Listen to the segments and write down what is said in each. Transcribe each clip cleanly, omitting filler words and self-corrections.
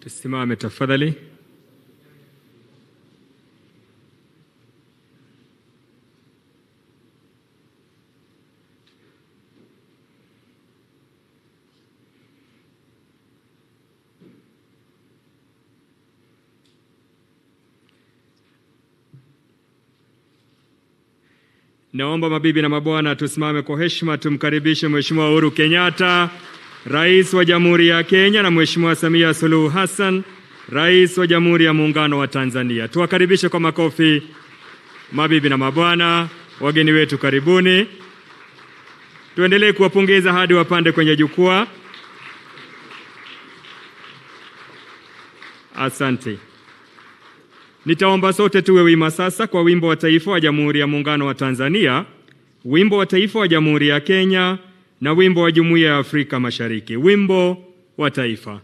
Tusimame tafadhali. Naomba mabibi na mabwana tusimame kwa heshima tumkaribishe Mheshimiwa Uhuru Kenyatta, Rais wa Jamhuri ya Kenya, na Mheshimiwa Samia Suluhu Hassan, Rais wa Jamhuri ya Muungano wa Tanzania. Tuwakaribishe kwa makofi mabibi na mabwana, wageni wetu karibuni. Tuendelee kuwapongeza hadi wapande kwenye jukwaa. Asante. Nitaomba sote tuwe wima sasa kwa wimbo wa taifa wa Jamhuri ya Muungano wa Tanzania, wimbo wa taifa wa Jamhuri ya Kenya na wimbo wa Jumuiya ya Afrika Mashariki. Wimbo wa taifa.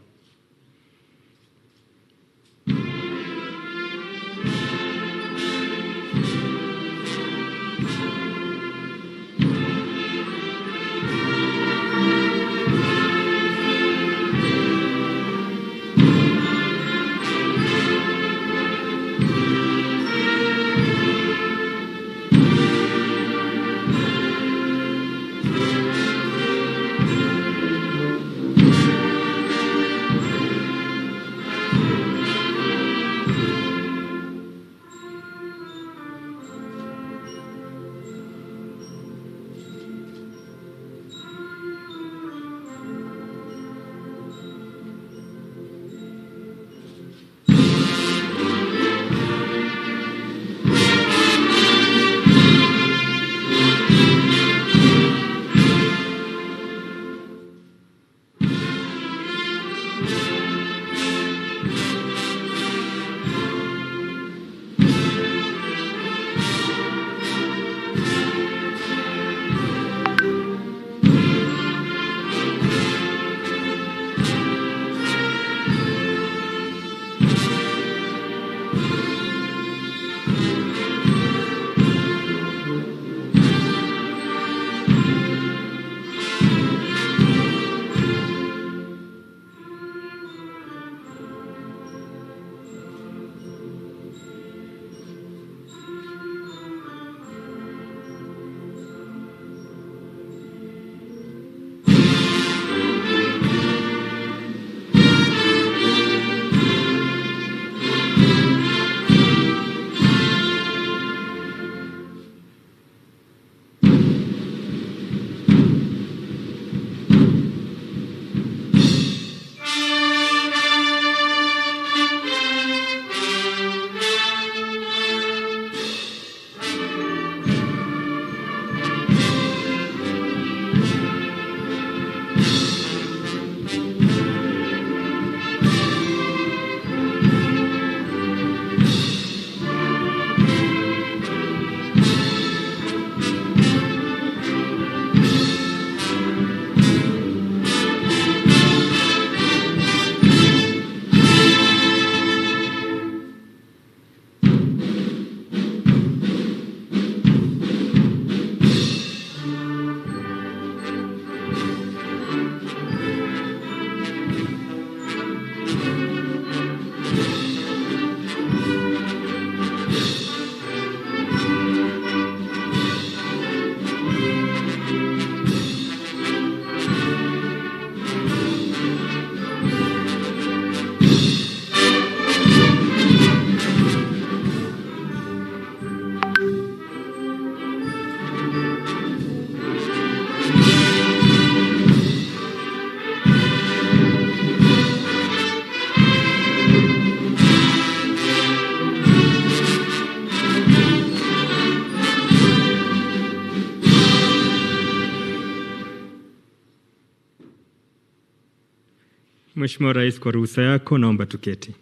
Mheshimiwa Rais, kwa ruhusa yako naomba tuketi.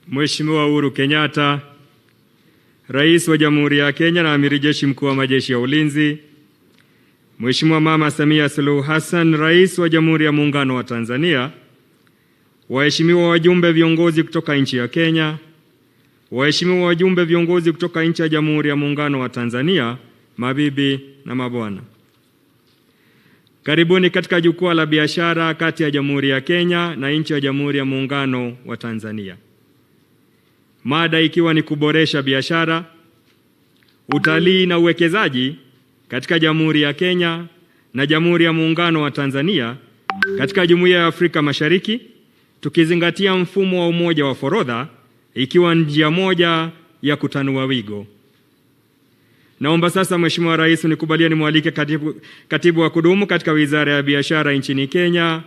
Mheshimiwa Uhuru Kenyatta, Rais wa Jamhuri ya Kenya na Amiri Jeshi Mkuu wa Majeshi ya Ulinzi, Mheshimiwa Mama Samia Suluhu Hassan, Rais wa Jamhuri ya Muungano wa Tanzania, waheshimiwa wajumbe viongozi kutoka nchi ya Kenya, waheshimiwa wajumbe viongozi kutoka nchi ya Jamhuri ya Muungano wa Tanzania, mabibi na mabwana. Karibuni katika jukwaa la biashara kati ya Jamhuri ya Kenya na nchi ya Jamhuri ya Muungano wa Tanzania. Mada ikiwa ni kuboresha biashara, utalii na uwekezaji katika Jamhuri ya Kenya na Jamhuri ya Muungano wa Tanzania katika Jumuiya ya Afrika Mashariki, tukizingatia mfumo wa umoja wa forodha ikiwa njia moja ya kutanua wigo. Naomba sasa Mheshimiwa Rais unikubalie nimwalike katibu wa kudumu katika Wizara ya Biashara nchini Kenya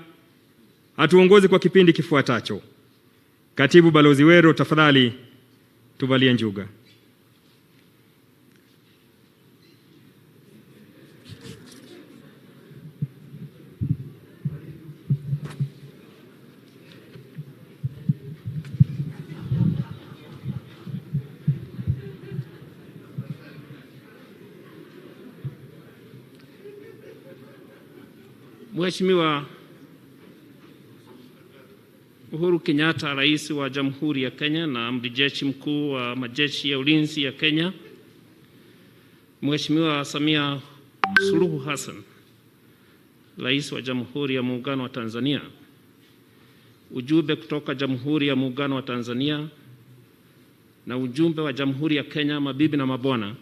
atuongoze kwa kipindi kifuatacho. Katibu Balozi Wero, tafadhali tuvalie njuga. Mheshimiwa Uhuru Kenyatta, Rais wa Jamhuri ya Kenya na Amiri Jeshi Mkuu wa Majeshi ya Ulinzi ya Kenya, Mheshimiwa Samia Suluhu Hassan, Rais wa Jamhuri ya Muungano wa Tanzania, ujumbe kutoka Jamhuri ya Muungano wa Tanzania na ujumbe wa Jamhuri ya Kenya, mabibi na mabwana,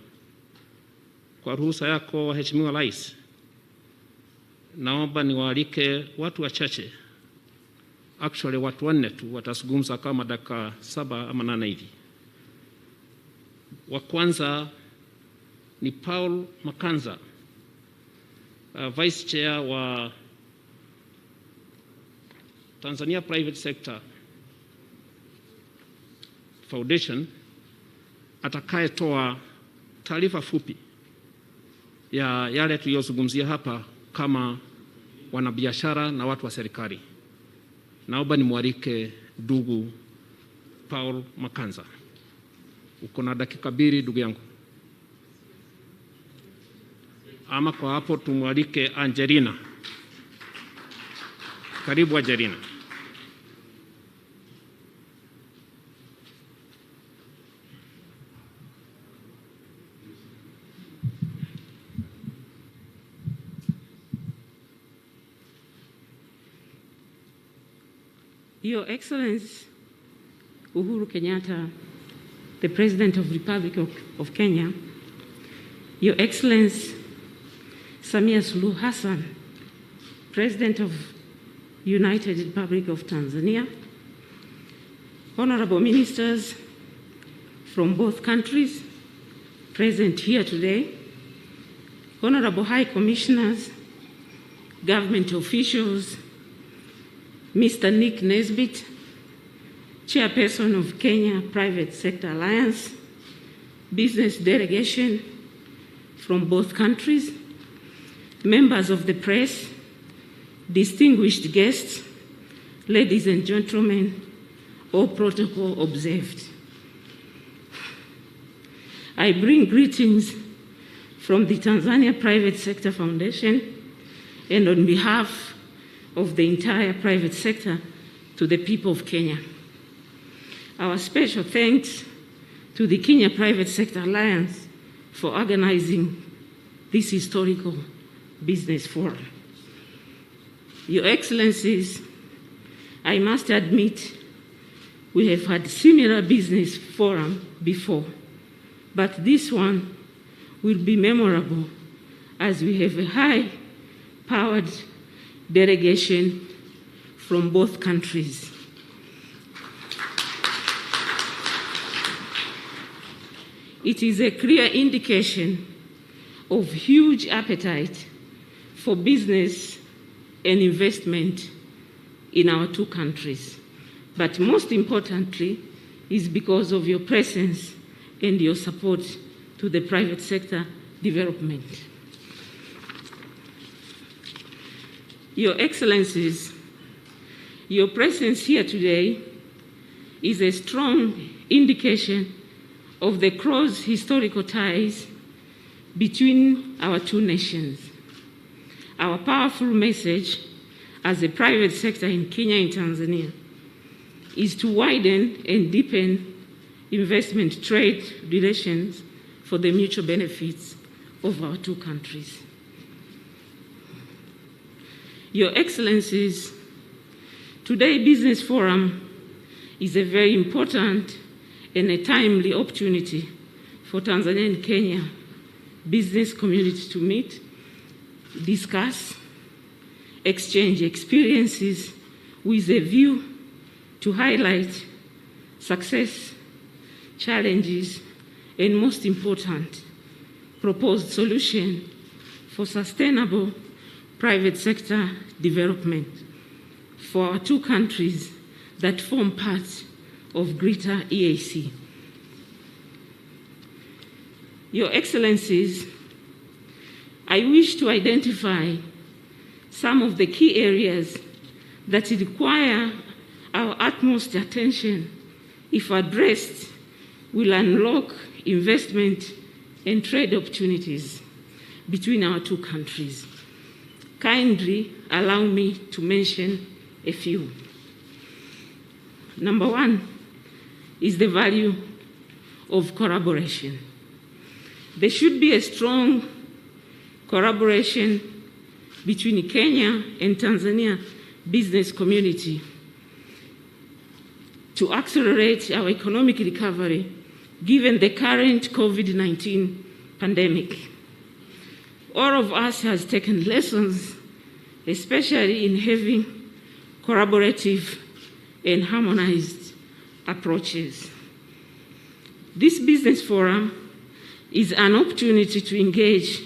kwa ruhusa yako Mheshimiwa Rais, naomba niwaalike watu wachache, actually watu 4 tu watazungumza kama dakika 7 ama 8 hivi. Wa kwanza ni Paul Makanza, Vice Chair wa Tanzania Private Sector Foundation, atakayetoa taarifa fupi ya yale tuliyozungumzia hapa kama wanabiashara na watu wa serikali. Naomba nimwalike ndugu Paul Makanza. Uko na dakika 2 ndugu yangu. Ama kwa hapo tumwalike Angelina. Karibu Angelina. Your Excellency Uhuru Kenyatta, the President of the Republic of Kenya, Your Excellency Samia Suluhu Hassan, President of United Republic of Tanzania, Honorable Ministers from both countries present here today, Honorable High Commissioners, government officials, Mr. Nick Nesbitt, Chairperson of Kenya Private Sector Alliance, business delegation from both countries, members of the press, distinguished guests, ladies and gentlemen, all protocol observed. I bring greetings from the Tanzania Private Sector Foundation and on behalf of the entire private sector to the people of Kenya. Our special thanks to the Kenya Private Sector Alliance for organizing this historical business forum. Your Excellencies, I must admit we have had similar business forum before, but this one will be memorable as we have a high-powered delegation from both countries. It is a clear indication of huge appetite for business and investment in our two countries. But most importantly is because of your presence and your support to the private sector development. Your Excellencies, your presence here today is a strong indication of the close historical ties between our two nations. Our powerful message as a private sector in Kenya and Tanzania is to widen and deepen investment trade relations for the mutual benefits of our two countries. Your Excellencies, today's Business Forum is a very important and a timely opportunity for Tanzania and Kenya business community to meet, discuss, exchange experiences with a view to highlight success, challenges, and most important, proposed solution for sustainable private sector development for our two countries that form part of Greater EAC. Your Excellencies, I wish to identify some of the key areas that require our utmost attention, if addressed, will unlock investment and trade opportunities between our two countries. Kindly allow me to mention a few. Number one is the value of collaboration. There should be a strong collaboration between Kenya and Tanzania business community to accelerate our economic recovery given the current COVID-19 pandemic. All of us has taken lessons, especially in having collaborative and harmonized approaches. This business forum is an opportunity to engage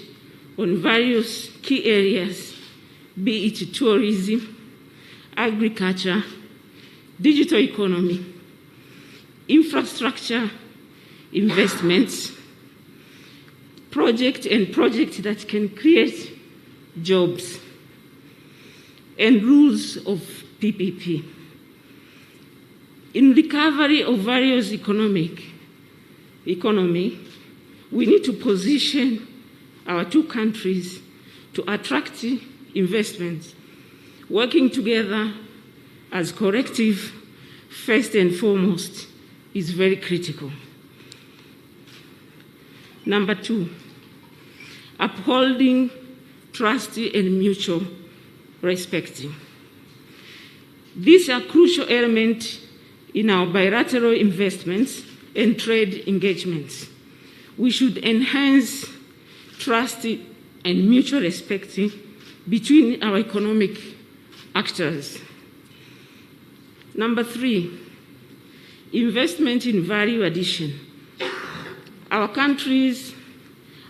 on various key areas, be it tourism, agriculture, digital economy, infrastructure, investments, projects that can create jobs, and rules of PPP. In recovery of various economy, we need to position our two countries to attract investments, working together as collective, first and foremost, is very critical. Number two, upholding trust and mutual respect. These are crucial elements in our bilateral investments and trade engagements. We should enhance trust and mutual respect between our economic actors. Number three, investment in value addition. Our countries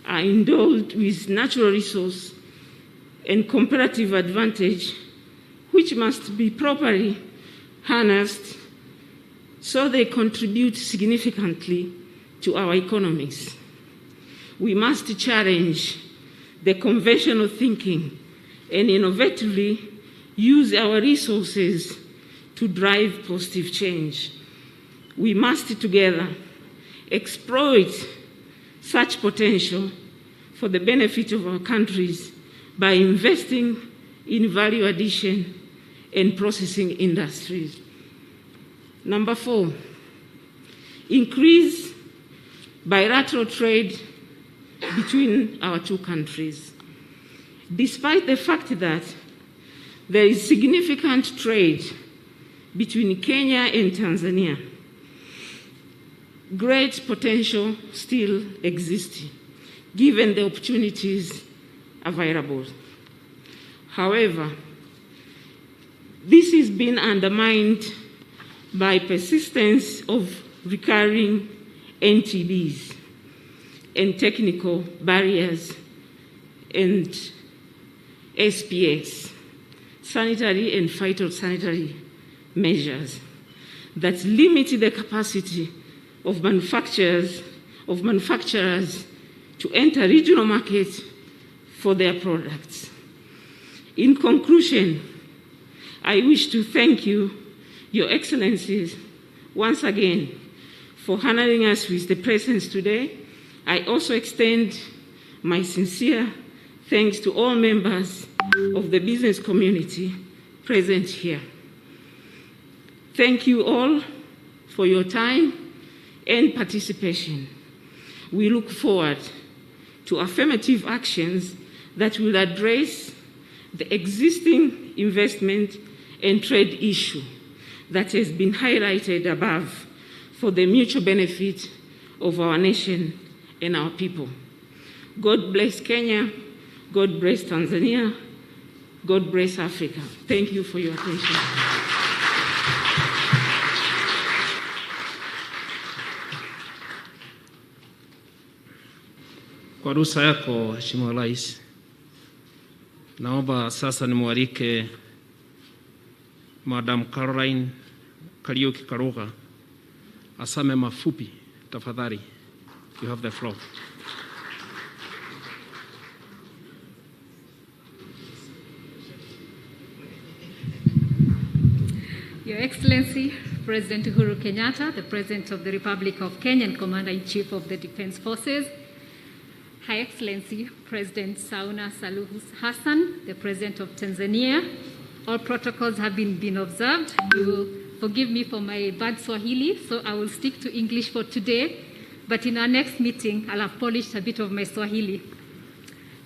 are endowed with natural resource and comparative advantage, which must be properly harnessed so they contribute significantly to our economies. We must challenge the conventional thinking and innovatively use our resources to drive positive change. We must together exploit such potential for the benefit of our countries by investing in value addition and processing industries. Number four, increase bilateral trade between our two countries. Despite the fact that there is significant trade between Kenya and Tanzania, great potential still exists, given the opportunities available. However, this is being undermined by persistence of recurring NTBs and technical barriers and SPS, sanitary and phytosanitary measures that limit the capacity of manufacturers to enter regional markets for their products. In conclusion, I wish to thank you, Your Excellencies, once again for honoring us with the presence today. I also extend my sincere thanks to all members of the business community present here. Thank you all for your time and participation. We look forward to affirmative actions that will address the existing investment and trade issue that has been highlighted above for the mutual benefit of our nation and our people. God bless Kenya, God bless Tanzania, God bless Africa. Thank you for your attention. Kwa ruhusa yako Mheshimiwa Rais, naomba sasa nimwalike Madam Caroline Kariuki Karuga asame mafupi tafadhali. You have the floor. Your Excellency, President Uhuru Kenyatta, the President of the Republic of Kenya and Commander-in-Chief of the Defense Forces, High Excellency, President Samia Suluhu Hassan, the President of Tanzania, all protocols have been observed. You will forgive me for my bad Swahili, so I will stick to English for today, but in our next meeting, I'll have polished a bit of my Swahili.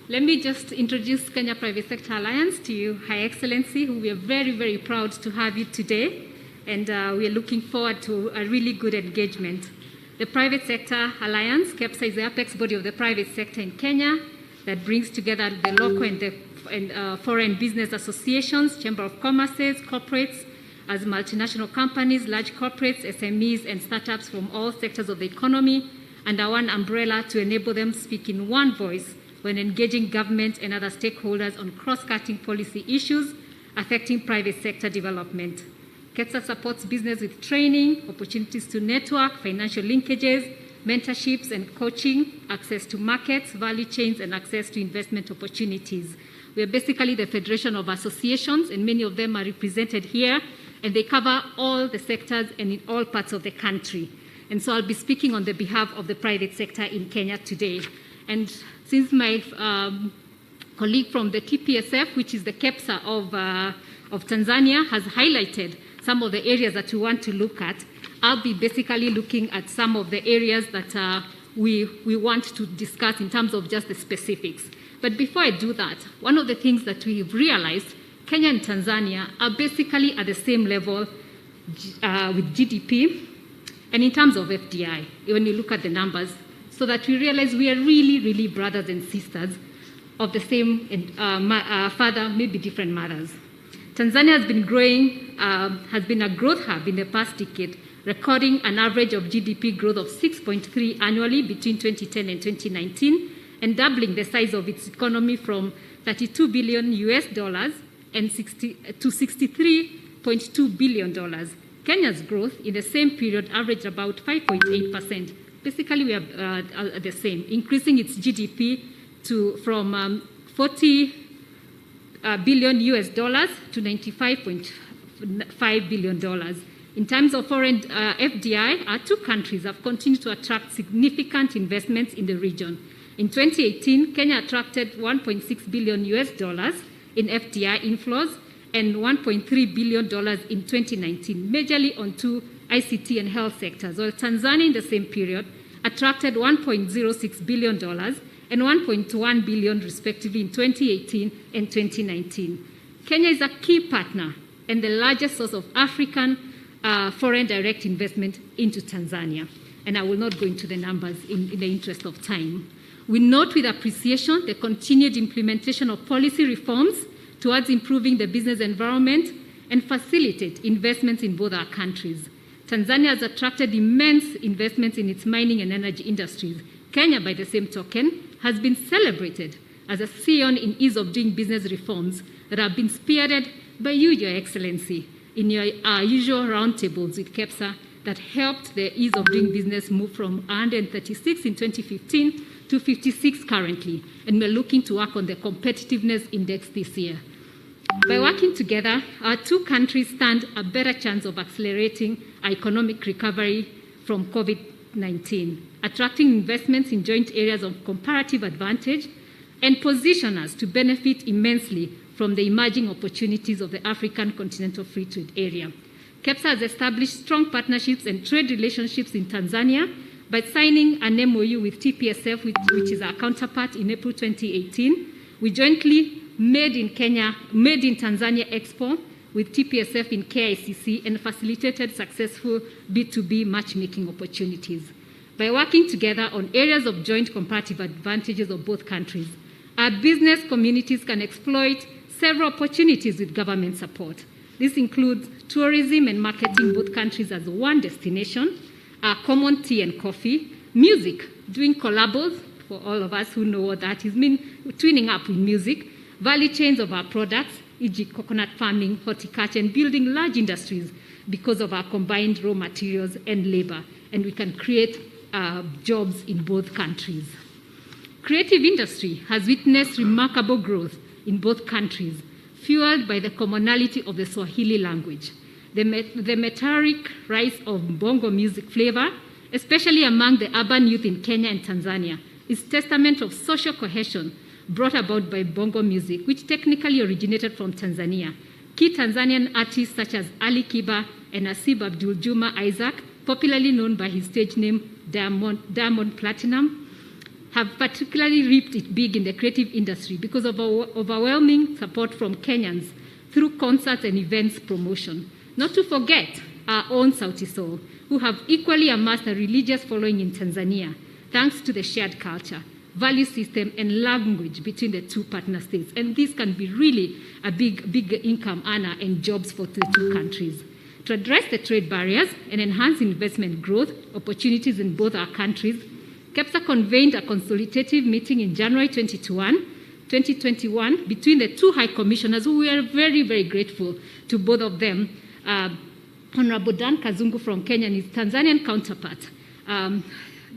Let me just introduce Kenya Private Sector Alliance to you, High Excellency, who we are very, very proud to have you today, and we are looking forward to a really good engagement. The Private Sector Alliance, KEPSA, is the apex body of the private sector in Kenya that brings together the local and foreign business associations, Chamber of Commerces, corporates, as multinational companies, large corporates, SMEs, and startups from all sectors of the economy under one umbrella to enable them speak in one voice when engaging government and other stakeholders on cross-cutting policy issues affecting private sector development. KEPSA supports business with training, opportunities to network, financial linkages, mentorships and coaching, access to markets, value chains, and access to investment opportunities. We are basically the federation of associations, and many of them are represented here, and they cover all the sectors and in all parts of the country. And so I'll be speaking on the behalf of the private sector in Kenya today. And since my colleague from the TPSF, which is the KEPSA of Tanzania, has highlighted some of the areas that we want to look at, I'll be basically looking at some of the areas that we want to discuss in terms of just the specifics. But before I do that, one of the things that we've realized, Kenya and Tanzania are basically at the same level with GDP and in terms of FDI, when you look at the numbers, so that we realize we are really, really brothers and sisters of the same father, maybe different mothers. Tanzania has been growing, has been a growth hub in the past decade, recording an average of GDP growth of 6.3 annually between 2010 and 2019, and doubling the size of its economy from $32 billion and to $63.2 billion. Kenya's growth in the same period averaged about 5.8%. Basically, we are the same, increasing its GDP from $40 billion to $95.5 billion. In terms of foreign FDI, our two countries have continued to attract significant investments in the region. In 2018, Kenya attracted $1.6 billion in FDI inflows and $1.3 billion in 2019, majorly on two ICT and health sectors, while Tanzania in the same period attracted $1.06 billion and $1.1 billion respectively in 2018 and 2019. Kenya is a key partner and the largest source of African foreign direct investment into Tanzania. And I will not go into the numbers in the interest of time. We note with appreciation the continued implementation of policy reforms towards improving the business environment and facilitate investments in both our countries. Tanzania has attracted immense investments in its mining and energy industries. Kenya, by the same token, has been celebrated as a scion in ease of doing business reforms that have been spearheaded by you, Your Excellency, in your usual roundtables with KEPSA that helped the ease of doing business move from 136 in 2015 to 56 currently, and we're looking to work on the competitiveness index this year. By working together, our two countries stand a better chance of accelerating our economic recovery from COVID-19, attracting investments in joint areas of comparative advantage, and position us to benefit immensely from the emerging opportunities of the African Continental Free Trade Area. KEPSA has established strong partnerships and trade relationships in Tanzania by signing an MOU with TPSF, which is our counterpart, in April 2018. We jointly Made in Tanzania Expo with TPSF in KICC and facilitated successful B2B matchmaking opportunities. By working together on areas of joint comparative advantages of both countries, our business communities can exploit several opportunities with government support. This includes tourism and marketing both countries as one destination, our common tea and coffee, music, doing collabos, for all of us who know what that is, twinning up with music, value chains of our products, e.g. coconut farming, horticulture, and building large industries because of our combined raw materials and labor, and we can create jobs in both countries. Creative industry has witnessed remarkable growth in both countries, fueled by the commonality of the Swahili language. The meteoric rise of bongo music flavor, especially among the urban youth in Kenya and Tanzania, is testament of social cohesion brought about by bongo music, which technically originated from Tanzania. Key Tanzanian artists such as Ali Kiba and Asib Abdul Juma Isaac, popularly known by his stage name Diamond Platinum, have particularly reaped it big in the creative industry because of overwhelming support from Kenyans through concerts and events promotion. Not to forget our own Sauti Sol, who have equally amassed a religious following in Tanzania, thanks to the shared culture, value system, and language between the two partner states. And this can be really a big income earner and jobs for the two countries. To address the trade barriers and enhance investment growth opportunities in both our countries, KEPSA convened a consultative meeting in January 2021 between the two high commissioners, who we are very, very grateful to both of them, Honorable Dan Kazungu from Kenya and his Tanzanian counterpart,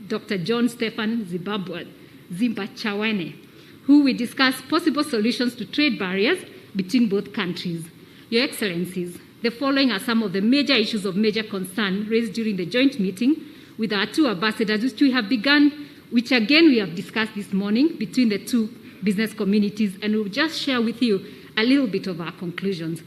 Dr. John Stephan Zimbachawane, who will discuss possible solutions to trade barriers between both countries. Your Excellencies, the following are some of the major issues of major concern raised during the joint meeting with our two ambassadors, which we have discussed this morning between the two business communities, and we'll just share with you a little bit of our conclusions.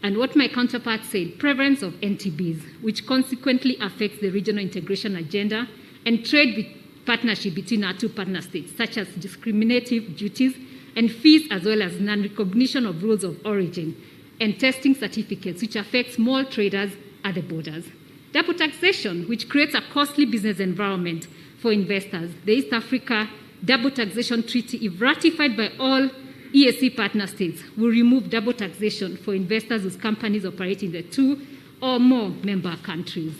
And what my counterpart said, prevalence of NTBs, which consequently affects the regional integration agenda and trade partnership between our two partner states, such as discriminative duties and fees, as well as non-recognition of rules of origin and testing certificates, which affect small traders at the borders. Double taxation, which creates a costly business environment for investors. The East Africa Double Taxation Treaty, if ratified by all EAC partner states, will remove double taxation for investors whose companies operate in the two or more member countries.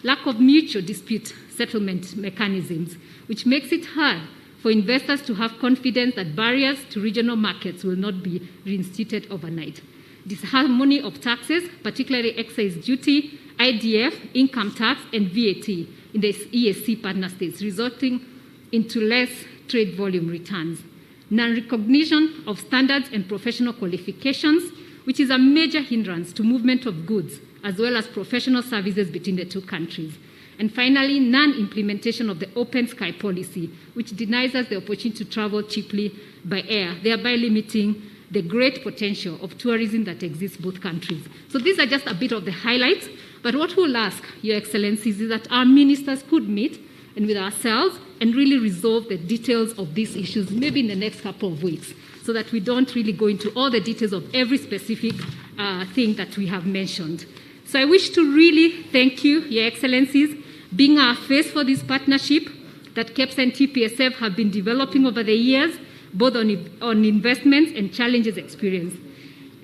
Lack of mutual dispute settlement mechanisms, which makes it hard for investors to have confidence that barriers to regional markets will not be reinstated overnight. Disharmony of taxes, particularly excise duty, IDF, income tax, and VAT in the EAC partner states, resulting into less trade volume returns. Non-recognition of standards and professional qualifications, which is a major hindrance to movement of goods, as well as professional services between the two countries. And finally, non-implementation of the open sky policy, which denies us the opportunity to travel cheaply by air, thereby limiting the great potential of tourism that exists both countries. So these are just a bit of the highlights, but what we'll ask, Your Excellencies, is that our ministers could meet and with ourselves and really resolve the details of these issues, maybe in the next couple of weeks, so that we don't really go into all the details of every specific thing that we have mentioned. So I wish to really thank you, Your Excellencies, being our face for this partnership that KEPSA and TPSF have been developing over the years, both on investments and challenges experienced.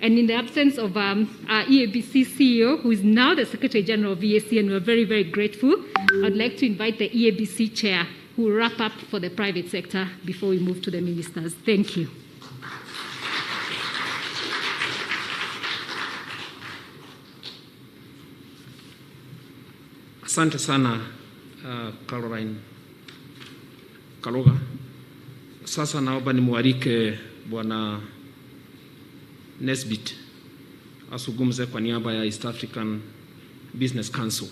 And in the absence of our EABC CEO, who is now the Secretary General of EAC, and we're very, very grateful, I'd like to invite the EABC Chair, who will wrap up for the private sector before we move to the ministers. Thank you. Asante sana Caroline Kaluga. Sasa naomba nimwalike Bwana Nesbit azungumze kwa niaba ya East African Business Council.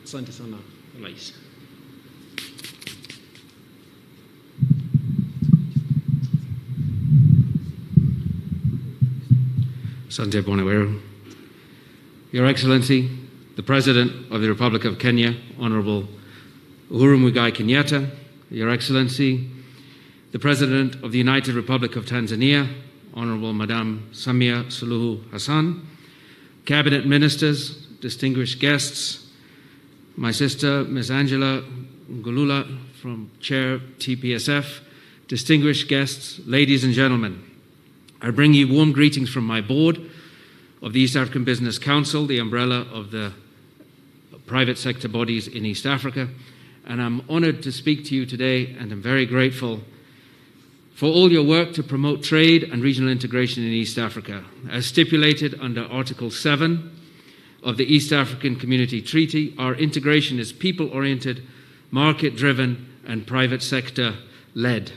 Asante sana Rais. Asante Bwana Weru. Your Excellency, the President of the Republic of Kenya, Honorable Uhuru Muigai Kenyatta, Your Excellency, the President of the United Republic of Tanzania, Honorable Madam Samia Suluhu Hassan, Cabinet Ministers, distinguished guests, my sister, Ms. Angela Ngulula, from Chair TPSF, distinguished guests, ladies and gentlemen, I bring you warm greetings from my board of the East African Business Council, the umbrella of the private sector bodies in East Africa, and I'm honored to speak to you today, and I'm very grateful for all your work to promote trade and regional integration in East Africa. As stipulated under Article 7 of the East African Community Treaty, our integration is people-oriented, market-driven, and private sector-led,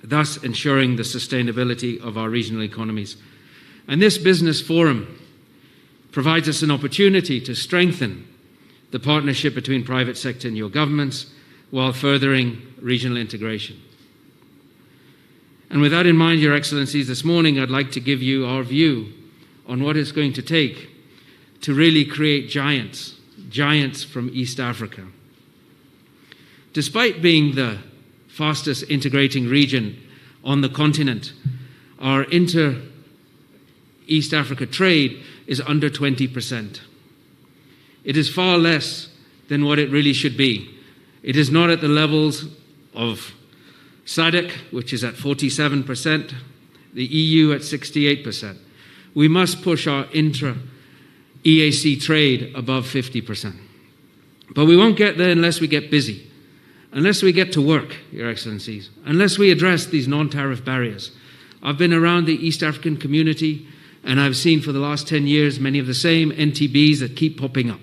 thus ensuring the sustainability of our regional economies. And this business forum provides us an opportunity to strengthen the partnership between private sector and your governments while furthering regional integration. And with that in mind, Your Excellencies, this morning I'd like to give you our view on what it's going to take to really create giants from East Africa. Despite being the fastest integrating region on the continent, our inter-East Africa trade is under 20%. It is far less than what it really should be. It is not at the levels of SADC, which is at 47%, the EU at 68%. We must push our intra-EAC trade above 50%. But we won't get there unless we get busy, unless we get to work, Your Excellencies, unless we address these non-tariff barriers. I've been around the East African community, and I've seen for the last 10 years many of the same NTBs that keep popping up.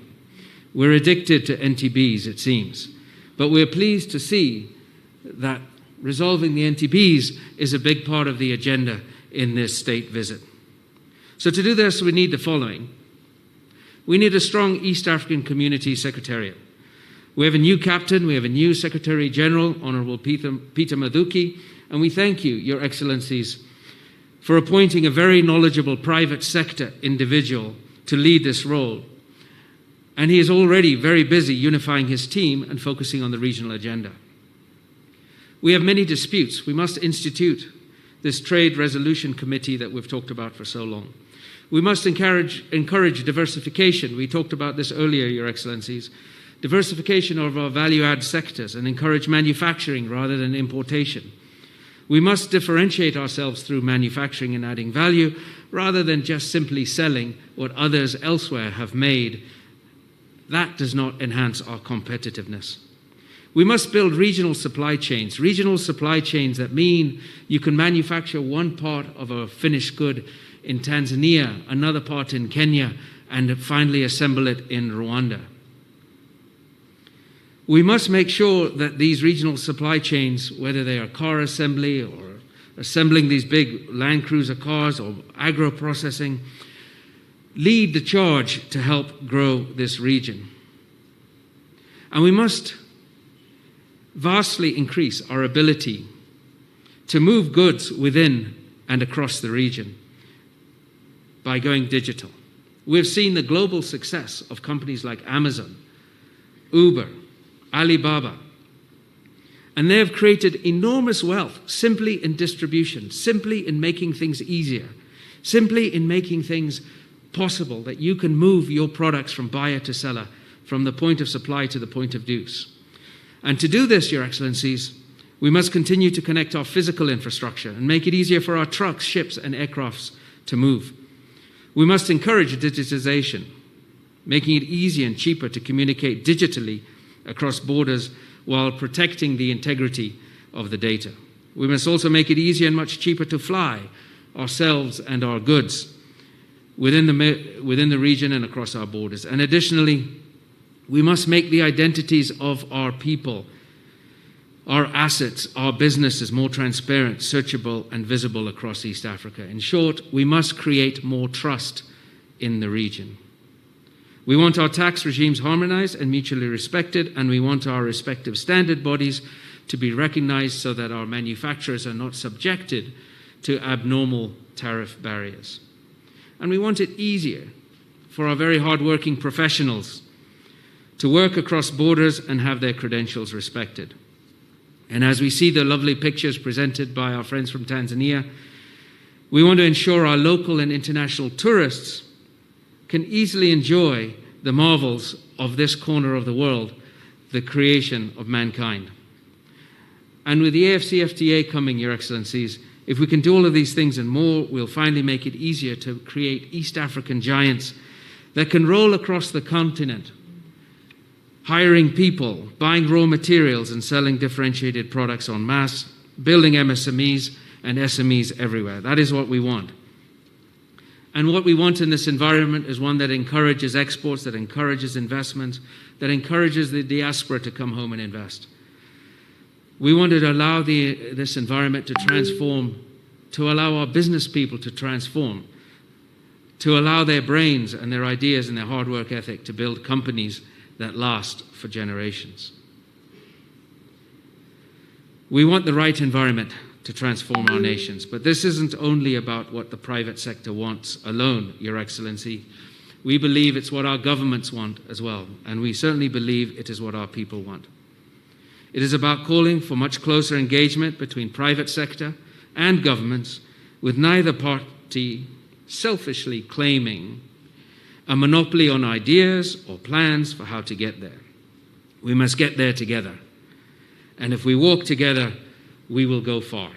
We're addicted to NTBs, it seems. But we're pleased to see that resolving the NTBs is a big part of the agenda in this state visit. So to do this, we need the following. We need a strong East African Community Secretariat. We have a new captain, we have a new Secretary General, Honorable Peter Mathuki, and we thank you, Your Excellencies, for appointing a very knowledgeable private sector individual to lead this role. And he is already very busy unifying his team and focusing on the regional agenda. We have many disputes. We must institute this Trade Resolution Committee that we've talked about for so long. We must encourage diversification. We talked about this earlier, Your Excellencies. Diversification of our value-add sectors and encourage manufacturing rather than importation. We must differentiate ourselves through manufacturing and adding value rather than just simply selling what others elsewhere have made. That does not enhance our competitiveness. We must build regional supply chains that mean you can manufacture one part of a finished good in Tanzania, another part in Kenya, and finally assemble it in Rwanda. We must make sure that these regional supply chains, whether they are car assembly or assembling these big Land Cruiser cars or agro-processing, lead the charge to help grow this region. And we must vastly increase our ability to move goods within and across the region by going digital. We've seen the global success of companies like Amazon, Uber, Alibaba, and they have created enormous wealth simply in distribution, simply in making things easier, simply in making things possible that you can move your products from buyer to seller, from the point of supply to the point of use. And to do this, Your Excellencies, we must continue to connect our physical infrastructure and make it easier for our trucks, ships, and aircrafts to move. We must encourage digitization, making it easier and cheaper to communicate digitally across borders while protecting the integrity of the data. We must also make it easier and much cheaper to fly ourselves and our goods within the region and across our borders. And additionally, we must make the identities of our people, our assets, our businesses more transparent, searchable, and visible across East Africa. In short, we must create more trust in the region. We want our tax regimes harmonized and mutually respected, and we want our respective standard bodies to be recognized so that our manufacturers are not subjected to abnormal tariff barriers. And we want it easier for our very hardworking professionals to work across borders and have their credentials respected. And as we see the lovely pictures presented by our friends from Tanzania, we want to ensure our local and international tourists can easily enjoy the marvels of this corner of the world, the creation of mankind. And with the AFCFTA coming, Your Excellencies, if we can do all of these things and more, we'll finally make it easier to create East African giants that can roll across the continent, hiring people, buying raw materials and selling differentiated products en masse, building MSMEs and SMEs everywhere. That is what we want. And what we want in this environment is one that encourages exports, that encourages investment, that encourages the diaspora to come home and invest. We wanted to allow this environment to transform, to allow our business people to transform, to allow their brains and their ideas and their hard work ethic to build companies that last for generations. We want the right environment to transform our nations, but this isn't only about what the private sector wants alone, Your Excellency. We believe it's what our governments want as well, and we certainly believe it is what our people want. It is about calling for much closer engagement between private sector and governments, with neither party selfishly claiming a monopoly on ideas or plans for how to get there. We must get there together. And if we walk together, we will go far.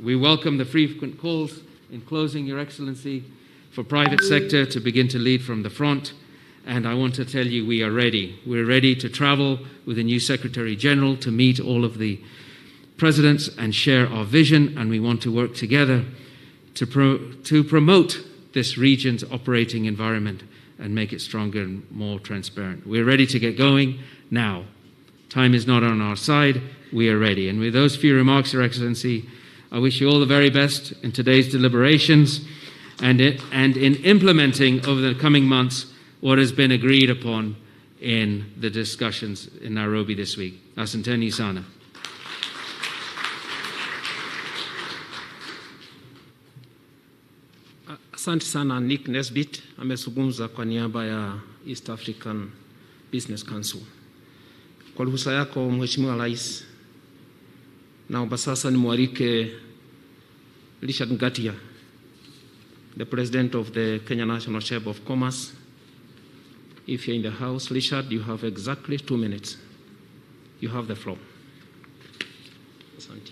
We welcome the frequent calls, in closing, Your Excellency, for private sector to begin to lead from the front. And I want to tell you, we are ready. We're ready to travel with the new Secretary General to meet all of the presidents and share our vision. And we want to work together to promote this region's operating environment and make it stronger and more transparent. We're ready to get going now. Time is not on our side. We are ready. And with those few remarks, Your Excellency, I wish you all the very best in today's deliberations and in implementing over the coming months what has been agreed upon in the discussions in Nairobi this week. Asanteni sana. Asante sana. Nick Nesbitt amezungumza kwa niaba ya East African Business Council. Kwa ruhusa yako Mheshimiwa Rais, naomba sasa nimwalike Richard Ngatia, the President of the Kenya National Chamber of Commerce. If you're in the House, Richard, you have exactly 2 minutes. You have the floor. Asante.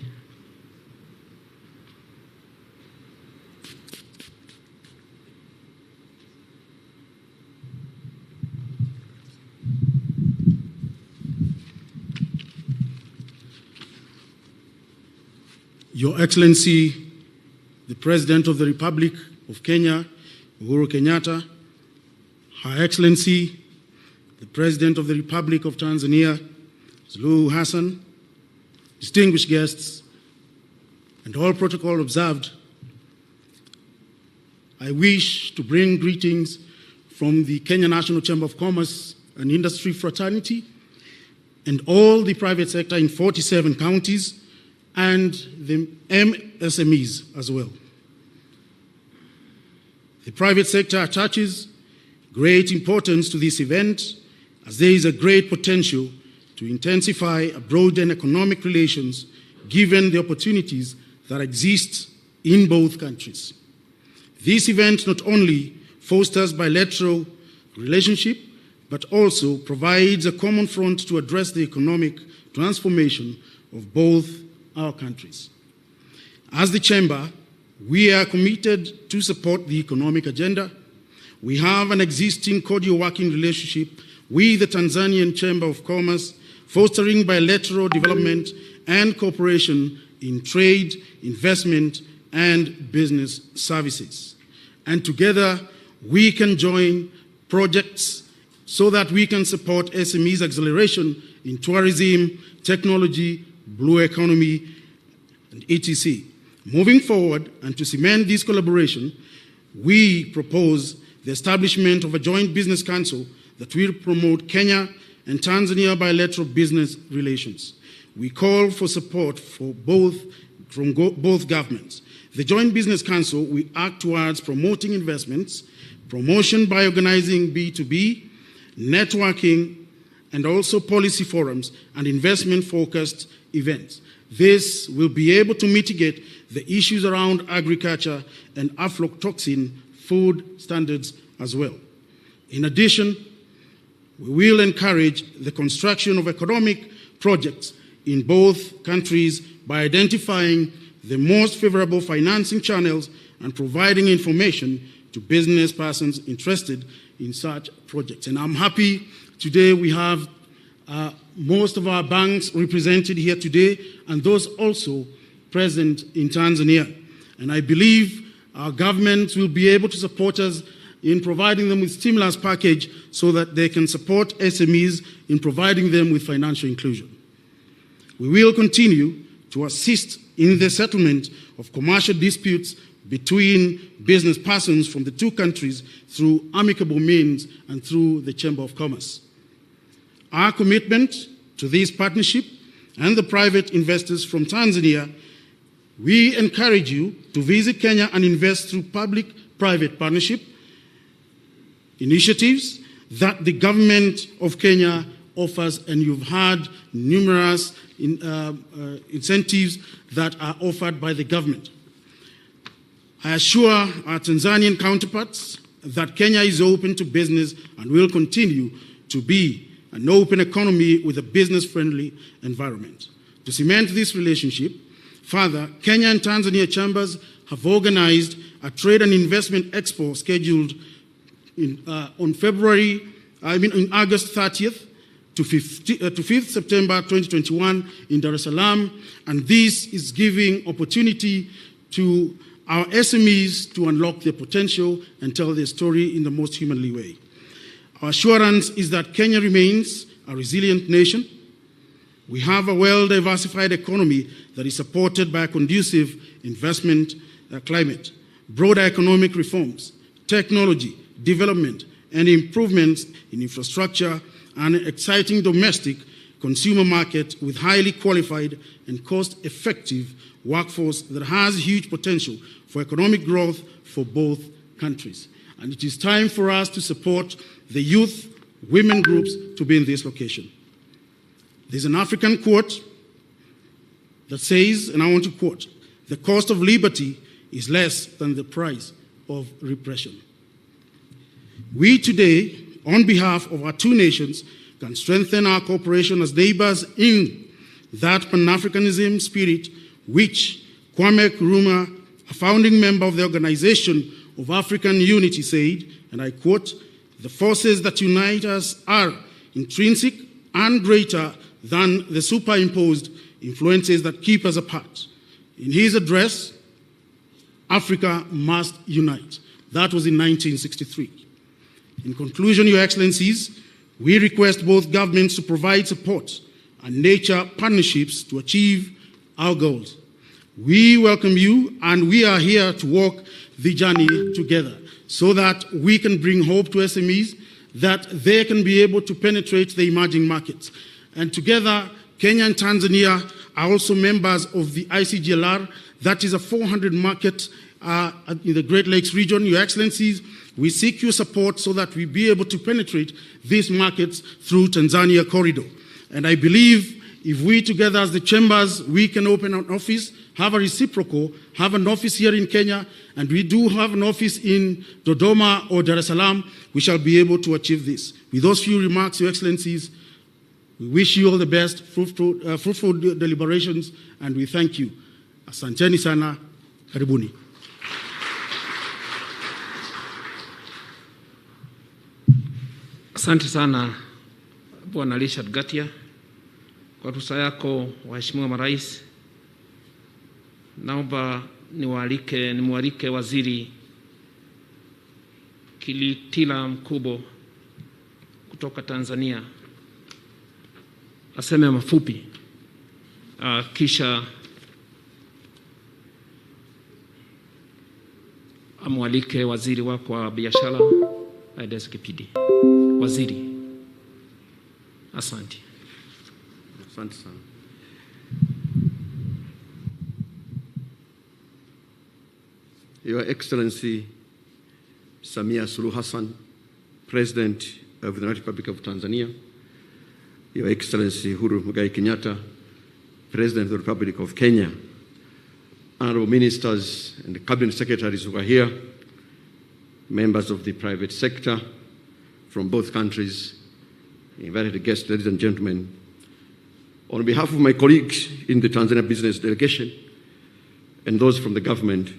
Your Excellency, the President of the Republic of Kenya, Uhuru Kenyatta, Her Excellency, the President of the Republic of Tanzania, Suluhu Hassan, distinguished guests, and all protocol observed, I wish to bring greetings from the Kenya National Chamber of Commerce and Industry fraternity and all the private sector in 47 counties and the MSMEs as well. The private sector attaches great importance to this event as there is a great potential to intensify a broadened economic relations given the opportunities that exist in both countries. This event not only fosters bilateral relationship, but also provides a common front to address the economic transformation of both our countries. As the Chamber, we are committed to support the economic agenda. We have an existing cordial working relationship with the Tanzanian Chamber of Commerce, fostering bilateral development and cooperation in trade, investment, and business services. And together, we can join projects so that we can support SMEs' acceleration in tourism, technology, blue economy, and etc. Moving forward, and to cement this collaboration, we propose the establishment of a joint business council that will promote Kenya and Tanzania bilateral business relations. We call for support from both governments. The Joint Business Council will act towards promoting investments, promotion by organizing B2B, networking, and also policy forums and investment-focused events. This will be able to mitigate the issues around agriculture and aflatoxin food standards as well. In addition, we will encourage the construction of economic projects in both countries by identifying the most favorable financing channels and providing information to business persons interested in such projects. And I'm happy today we have most of our banks represented here today, and those also present in Tanzania. And I believe our government will be able to support us in providing them with stimulus package so that they can support SMEs in providing them with financial inclusion. We will continue to assist in the settlement of commercial disputes between business persons from the two countries through amicable means and through the Chamber of Commerce. Our commitment to this partnership and the private investors from Tanzania, we encourage you to visit Kenya and invest through public-private partnership initiatives that the government of Kenya offers, and you've had numerous incentives that are offered by the government. I assure our Tanzanian counterparts that Kenya is open to business and will continue to be an open economy with a business-friendly environment. To cement this relationship further, Kenya and Tanzania chambers have organized a trade and investment expo scheduled on August 30th to 5th September 2021 in Dar es Salaam, and this is giving opportunity to our SMEs to unlock their potential and tell their story in the most humanly way. Our assurance is that Kenya remains a resilient nation. We have a well-diversified economy that is supported by a conducive investment climate, broader economic reforms, technology, development, and improvements in infrastructure, and an exciting domestic consumer market with highly qualified and cost-effective workforce that has huge potential for economic growth for both countries. And it is time for us to support the youth, women groups to be in this location. There's an African quote that says, and I want to quote, "The cost of liberty is less than the price of repression." We today, on behalf of our two nations, can strengthen our cooperation as neighbors in that Pan-Africanism spirit which Kwame Nkrumah, a founding member of the Organization of African Unity, said, and I quote, "The forces that unite us are intrinsic and greater than the superimposed influences that keep us apart." In his address, Africa must unite. That was in 1963. In conclusion, Your Excellencies, we request both governments to provide support and nature partnerships to achieve our goals. We welcome you, and we are here to walk the journey together so that we can bring hope to SMEs, that they can be able to penetrate the emerging markets. And together, Kenya and Tanzania are also members of the ICGLR, that is a 400 market in the Great Lakes region. Your Excellencies, we seek your support so that we be able to penetrate these markets through Tanzania corridor. And I believe if we together as the chambers, we can open an office, have a reciprocal, have an office here in Kenya, and we do have an office in Dodoma or Dar es Salaam, we shall be able to achieve this. With those few remarks, Your Excellencies, we wish you all the best, fruitful deliberations, and we thank you. Asanteni sana, karibuni. Asante sana Bwana Richard Gatia kwa ruhusa yako, waheshimiwa marais. Naomba nimwalike Waziri Kilitila Mkubo kutoka Tanzania aseme mafupi, kisha amwalike waziri wako wa biashara Rais Kipindi. Waziri. Asante. Asante sana. Your Excellency Samia Suluhu Hassan, President of the Republic of Tanzania, Your Excellency Uhuru Muigai Kenyatta, President of the Republic of Kenya, honorable ministers and cabinet secretaries who are here, members of the private sector from both countries, invited guests, ladies and gentlemen, on behalf of my colleagues in the Tanzania business delegation and those from the government,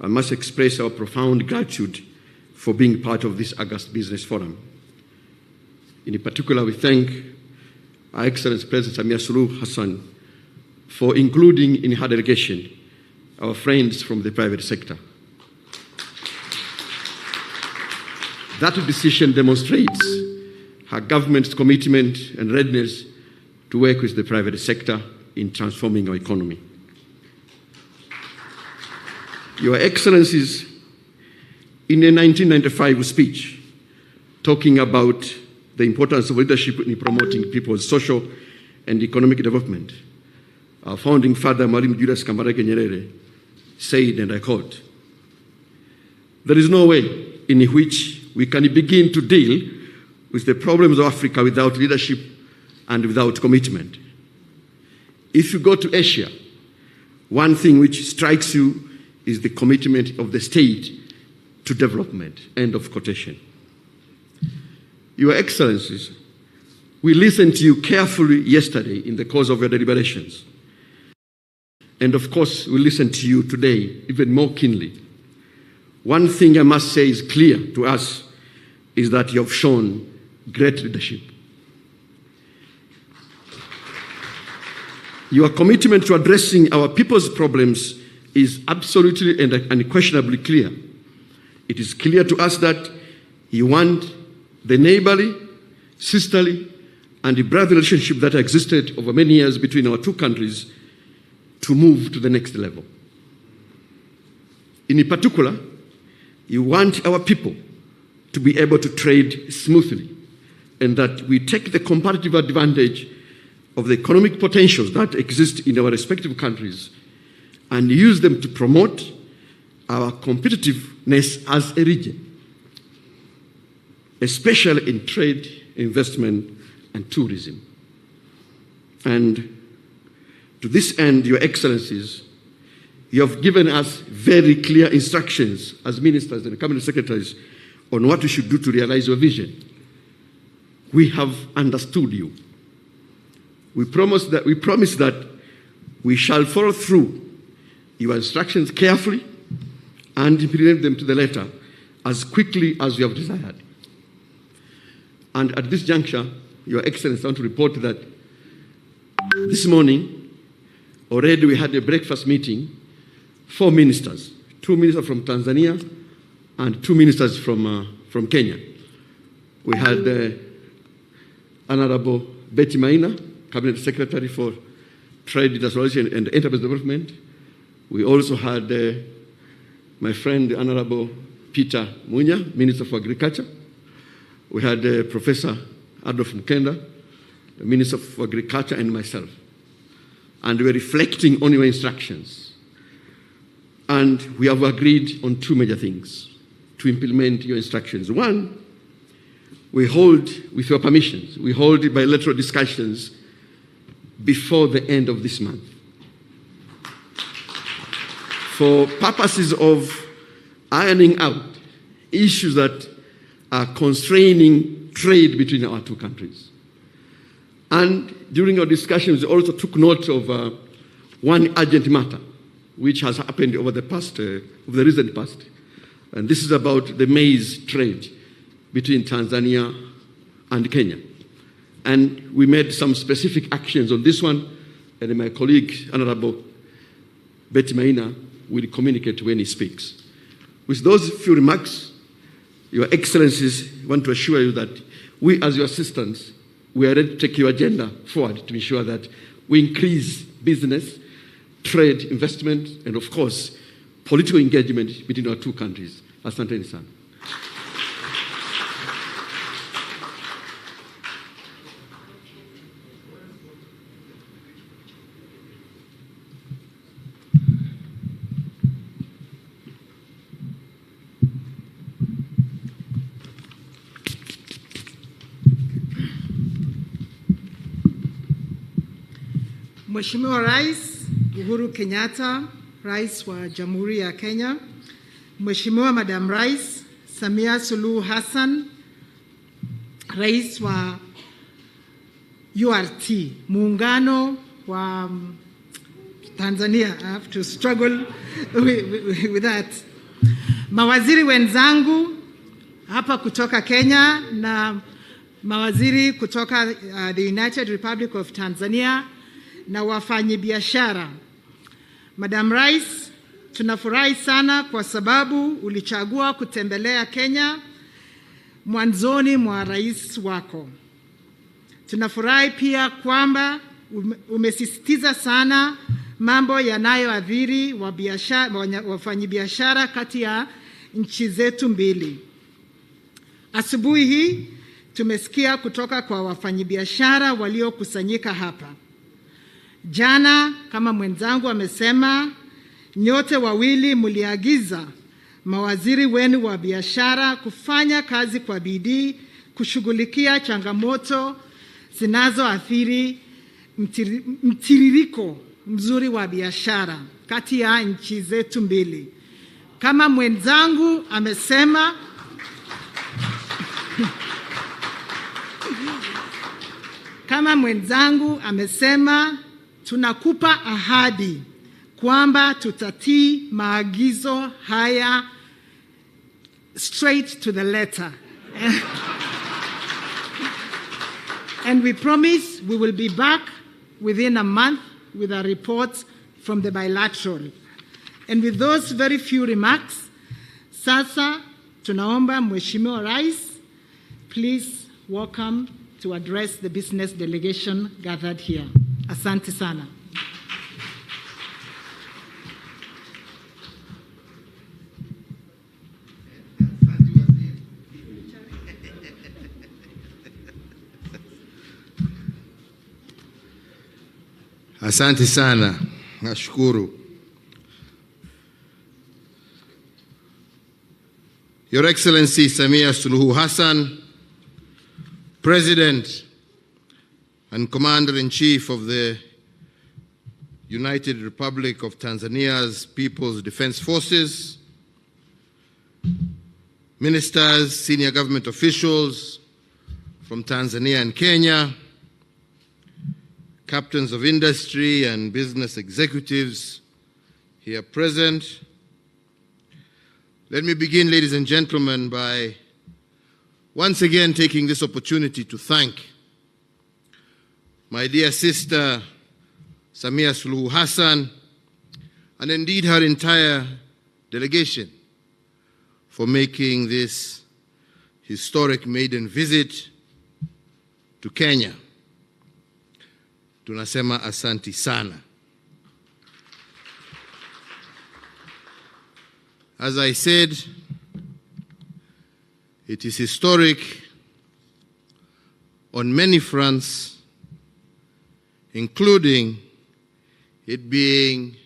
I must express our profound gratitude for being part of this August Business Forum. In particular, we thank Our Excellency President Samia Suluhu Hassan for including in her delegation our friends from the private sector. That decision demonstrates her government's commitment and readiness to work with the private sector in transforming our economy. Your Excellencies, in a 1995 speech talking about the importance of leadership in promoting people's social and economic development, our founding father, Mwalimu Julius Kambarage Nyerere, said, and I quote, "There is no way in which we can begin to deal with the problems of Africa without leadership and without commitment. If you go to Asia, one thing which strikes you is the commitment of the state to development." End of quotation. Your Excellencies, we listened to you carefully yesterday in the course of your deliberations. And of course, we listen to you today even more keenly. One thing I must say is clear to us is that you have shown great leadership. Your commitment to addressing our people's problems is absolutely and unquestionably clear. It is clear to us that you want the neighborly, sisterly, and brotherly relationship that existed over many years between our two countries to move to the next level. In particular, you want our people to be able to trade smoothly, and that we take the comparative advantage of the economic potentials that exist in our respective countries and use them to promote our competitiveness as a region, especially in trade, investment, and tourism. And to this end, Your Excellencies, you have given us very clear instructions as ministers and cabinet secretaries on what we should do to realize your vision. We have understood you. We promise that we shall follow through your instructions carefully and implement them to the letter as quickly as you have desired. And at this juncture, Your Excellency, I want to report that this morning, already we had a breakfast meeting, 4 ministers, 2 ministers from Tanzania and 2 ministers from Kenya. We had Honorable Betty Maina, Cabinet Secretary for Trade, Industrialization and Enterprise Development. We also had my friend, Honorable Peter Munya, Minister for Agriculture. We had Professor Adolf Mkenda, the Minister for Agriculture, and myself. And we were reflecting on your instructions. And we have agreed on 2 major things to implement your instructions. One, we hold, with your permissions, we hold bilateral discussions before the end of this month, for purposes of ironing out issues that are constraining trade between our two countries. And during our discussions, we also took note of one urgent matter which has happened over the recent past. And this is about the maize trade between Tanzania and Kenya. And we made some specific actions on this one, and my colleague, Honorable Betty Maina, will communicate when he speaks. With those few remarks, Your Excellencies, want to assure you that we, as your assistants, we are ready to take your agenda forward to ensure that we increase business, trade, investment, and of course, political engagement between our two countries. Asanteni sana. Mheshimiwa Rais Uhuru Kenyatta, Rais wa Jamhuri ya Kenya, Mheshimiwa Madam Rais Samia Suluhu Hassan, Rais wa URT, Muungano wa Tanzania. I have to struggle with that. Mawaziri wenzangu hapa kutoka Kenya na mawaziri kutoka the United Republic of Tanzania na wafanyabiashara. Madam Rais, tunafurahi sana kwa sababu ulichagua kutembelea Kenya mwanzoni mwa rais wako. Tunafurahi pia kwamba umesisitiza sana mambo yanayoathiri wafanyabiashara kati ya nchi zetu mbili. Asubuhi hii tumesikia kutoka kwa wafanyabiashara waliokusanyika hapa. Jana, kama mwenzangu amesema, nyote wawili mliagiza mawaziri wenu wa biashara kufanya kazi kwa bidii kushughulikia changamoto zinazoathiri mtiririko mzuri wa biashara kati ya nchi zetu mbili. Kama mwenzangu amesema, tunakupa ahadi kwamba tutatii maagizo haya straight to the letter. And we promise we will be back within a month with a report from the bilateral. And with those very few remarks, sasa tunaomba Mheshimiwa Rais, please welcome to address the business delegation gathered here. Asante sana. Asante sana. Nashukuru. Your Excellency Samia Suluhu Hassan, President and Commander-in-Chief of the United Republic of Tanzania's People's Defense Forces, ministers, senior government officials from Tanzania and Kenya, captains of industry and business executives here present. Let me begin, ladies and gentlemen, by once again taking this opportunity to thank my dear sister, Samia Suluhu Hassan, and indeed her entire delegation for making this historic maiden visit to Kenya. Tunasema asanti sana. As I said, it is historic on many fronts, including it being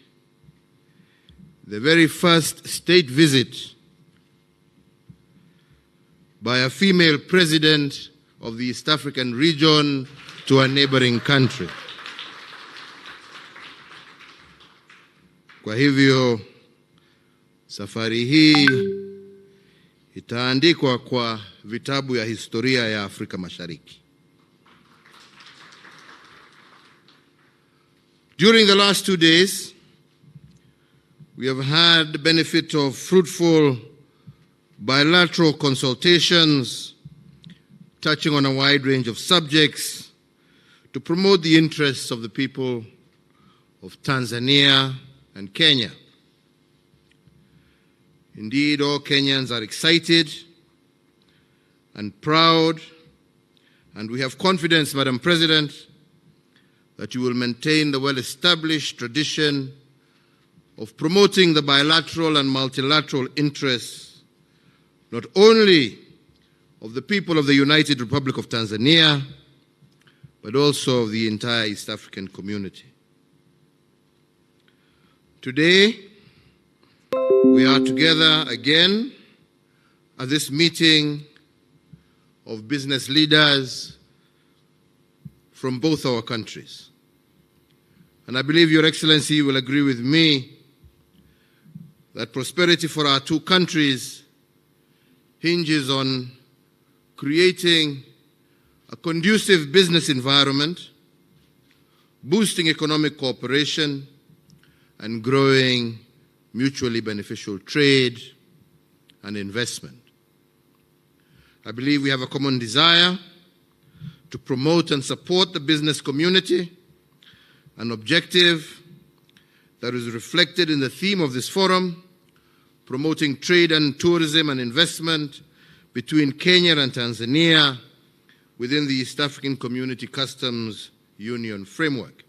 the very first state visit by a female president of the East African region to a neighboring country. Kwa hivyo, safari hii itaandikwa kwa vitabu ya historia ya Afrika Mashariki. During the last 2 days, we have had the benefit of fruitful bilateral consultations touching on a wide range of subjects to promote the interests of the people of Tanzania and Kenya. Indeed, all Kenyans are excited and proud, and we have confidence, Madam President, that you will maintain the well-established tradition of promoting the bilateral and multilateral interests, not only of the people of the United Republic of Tanzania, but also of the entire East African community. Today, we are together again at this meeting of business leaders from both our countries. And I believe Your Excellency will agree with me that prosperity for our two countries hinges on creating a conducive business environment, boosting economic cooperation, and growing mutually beneficial trade and investment. I believe we have a common desire to promote and support the business community, an objective that is reflected in the theme of this forum, promoting trade and tourism and investment between Kenya and Tanzania within the East African Community Customs Union framework.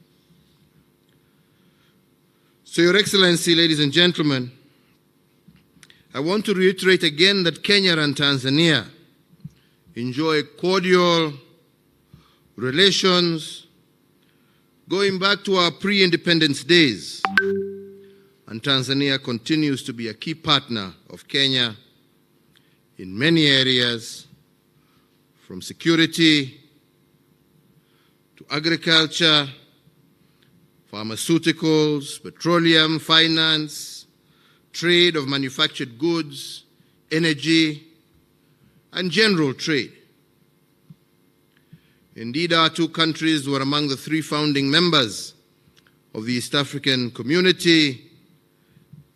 So, Your Excellency, ladies and gentlemen, I want to reiterate again that Kenya and Tanzania enjoy cordial relations going back to our pre-independence days, and Tanzania continues to be a key partner of Kenya in many areas, from security to agriculture, pharmaceuticals, petroleum, finance, trade of manufactured goods, energy, and general trade. Indeed, our two countries were among the three founding members of the East African Community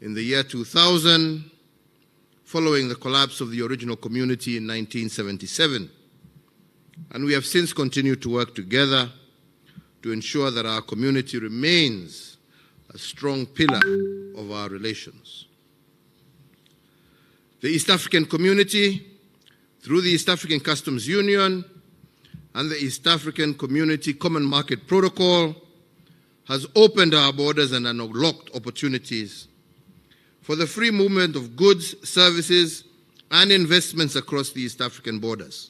in the year 2000, following the collapse of the original community in 1977. And we have since continued to work together to ensure that our community remains a strong pillar of our relations. The East African Community, through the East African Customs Union and the East African Community Common Market Protocol, has opened our borders and unlocked opportunities for the free movement of goods, services, and investments across the East African borders.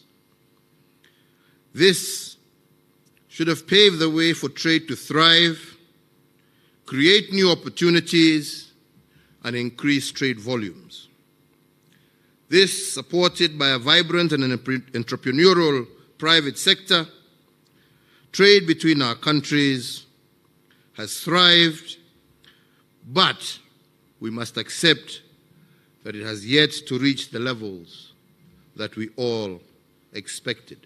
This should have paved the way for trade to thrive, create new opportunities, and increase trade volumes. This, supported by a vibrant and an entrepreneurial private sector, trade between our countries has thrived, but we must accept that it has yet to reach the levels that we all expected.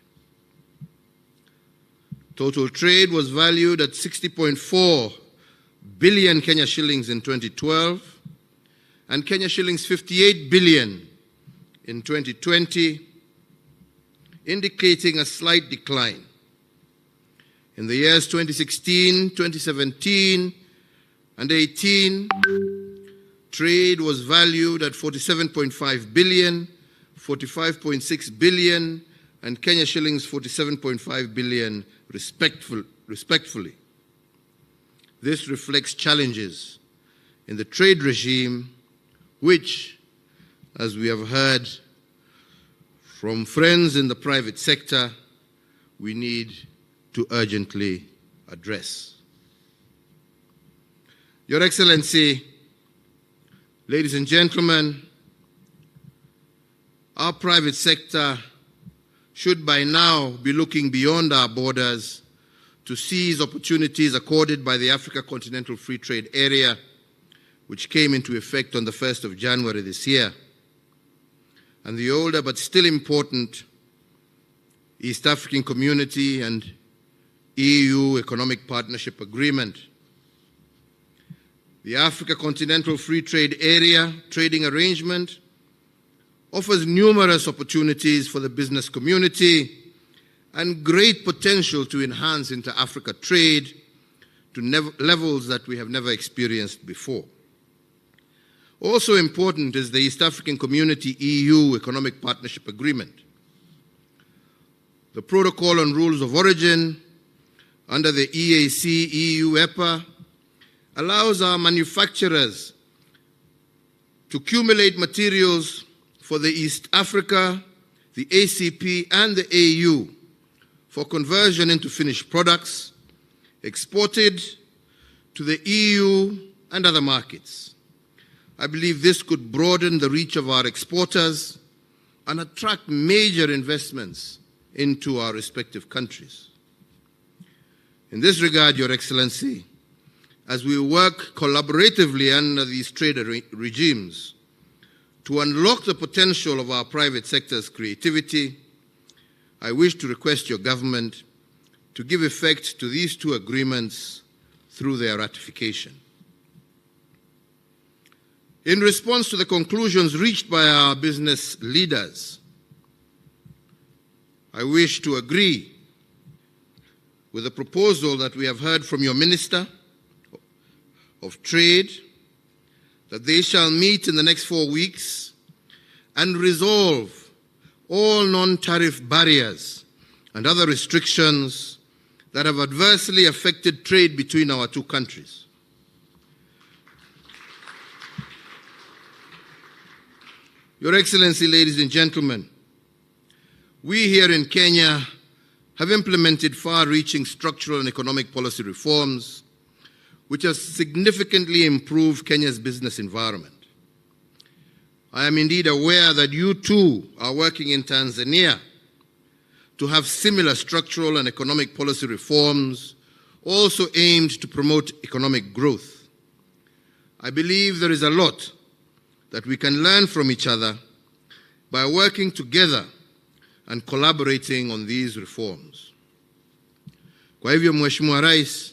Total trade was valued at 60.4 billion Kenya shillings in 2012 and Kenya shillings 58 billion in 2020, indicating a slight decline. In the years 2016, 2017, and 18, trade was valued at 47.5 billion, 45.6 billion, and Kenya shillings 47.5 billion respectively. This reflects challenges in the trade regime, which, as we have heard from friends in the private sector, we need to urgently address. Your Excellency, ladies and gentlemen, our private sector should by now be looking beyond our borders to seize opportunities accorded by the Africa Continental Free Trade Area, which came into effect on the 1st of January this year, and the older but still important East African Community and EU Economic Partnership Agreement. The Africa Continental Free Trade Area trading arrangement offers numerous opportunities for the business community and great potential to enhance inter-Africa trade to levels that we have never experienced before. Also important is the East African Community EU Economic Partnership Agreement. The Protocol on Rules of Origin under the EAC EU EPA allows our manufacturers to accumulate materials for the East Africa, the ACP, and the AU for conversion into finished products, exported to the EU and other markets. I believe this could broaden the reach of our exporters and attract major investments into our respective countries. In this regard, Your Excellency, as we work collaboratively under these trade regimes to unlock the potential of our private sector's creativity, I wish to request your government to give effect to these two agreements through their ratification. In response to the conclusions reached by our business leaders, I wish to agree with the proposal that we have heard from your Minister of Trade, that they shall meet in the next 4 weeks and resolve all non-tariff barriers and other restrictions that have adversely affected trade between our two countries. Your Excellency, ladies and gentlemen, we here in Kenya have implemented far-reaching structural and economic policy reforms which have significantly improved Kenya's business environment. I am indeed aware that you too are working in Tanzania to have similar structural and economic policy reforms also aimed to promote economic growth. I believe there is a lot that we can learn from each other by working together and collaborating on these reforms. Kwa hivyo, Mheshimiwa Rais,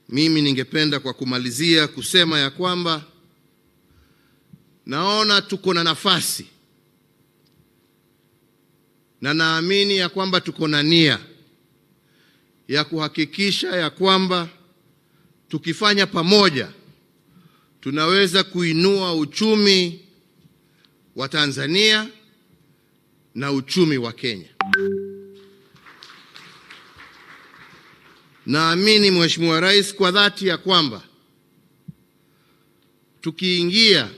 mimi ningependa kwa kumalizia kusema ya kwamba naona tuko na nafasi na naamini ya kwamba tuko na nia ya kuhakikisha ya kwamba tukifanya pamoja tunaweza kuinua uchumi wa Tanzania na uchumi wa Kenya. Naamini Mheshimiwa Rais kwa dhati ya kwamba tukiingia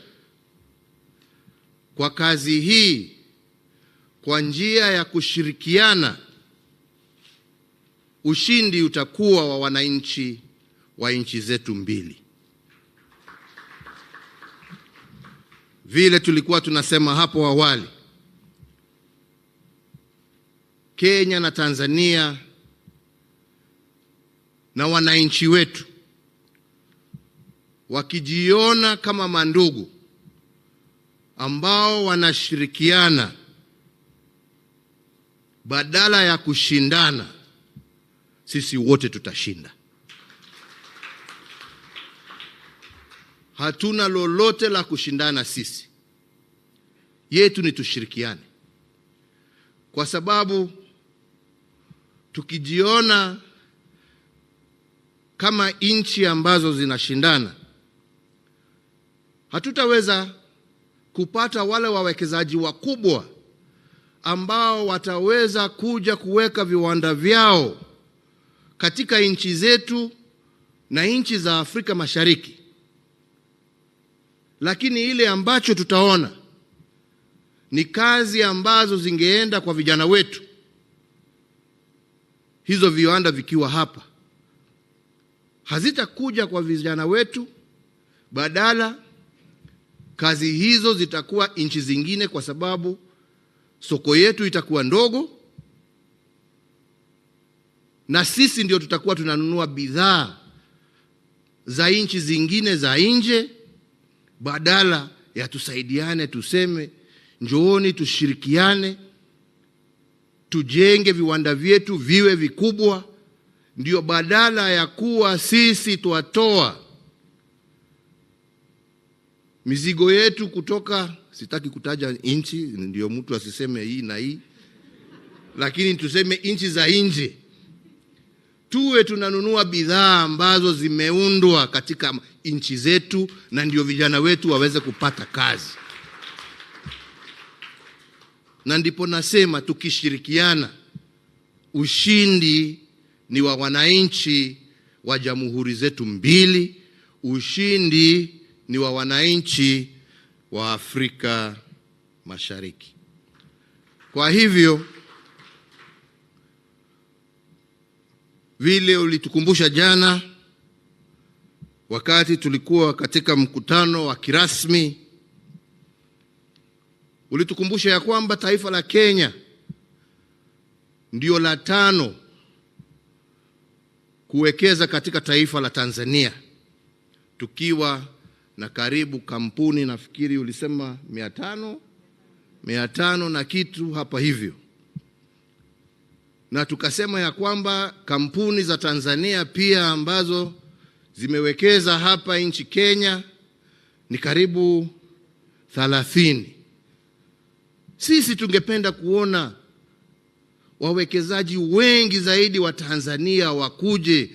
kwa kazi hii kwa njia ya kushirikiana, ushindi utakuwa wa wananchi wa nchi zetu mbili. Vile tulikuwa tunasema hapo awali, Kenya na Tanzania na wananchi wetu wakijiona kama mandugu ambao wanashirikiana badala ya kushindana, sisi wote tutashinda. Hatuna lolote la kushindana sisi. Yetu ni tushirikiane. Kwa sababu tukijiona kama nchi ambazo zinashindana, hatutaweza kupata wale wawekezaji wakubwa ambao wataweza kuja kuweka viwanda vyao katika nchi zetu na nchi za Afrika Mashariki. Lakini ile ambacho tutaona ni kazi ambazo zingeenda kwa vijana wetu, hizo viwanda vikiwa hapa, hazitakuja kwa vijana wetu, badala kazi hizo zitakuwa nchi zingine, kwa sababu soko yetu itakuwa ndogo na sisi ndio tutakuwa tunanunua bidhaa za nchi zingine za nje, badala ya tusaidiane, tuseme njooni tushirikiane, tujenge viwanda vyetu viwe vikubwa. Ndio badala ya kuwa sisi tuatoa mizigo yetu kutoka, sitaki kutaja nchi ndio mtu asiseme hii na hii, lakini tuseme nchi za nje, tuwe tunanunua bidhaa ambazo zimeundwa katika nchi zetu, na ndio vijana wetu waweze kupata kazi. Na ndipo nasema tukishirikiana, ushindi ni wa wananchi wa jamhuri zetu mbili. Ushindi ni wa wananchi wa Afrika Mashariki. Kwa hivyo, vile ulitukumbusha jana wakati tulikuwa katika mkutano wa kirasmi, ulitukumbusha ya kwamba taifa la Kenya ndio la 5 kuwekeza katika taifa la Tanzania, tukiwa na karibu kampuni, nafikiri ulisema 500 na kitu hapa hivyo. Na tukasema ya kwamba kampuni za Tanzania pia ambazo zimewekeza hapa nchi Kenya ni karibu 30. Sisi tungependa kuona wawekezaji wengi zaidi wa Tanzania wakuje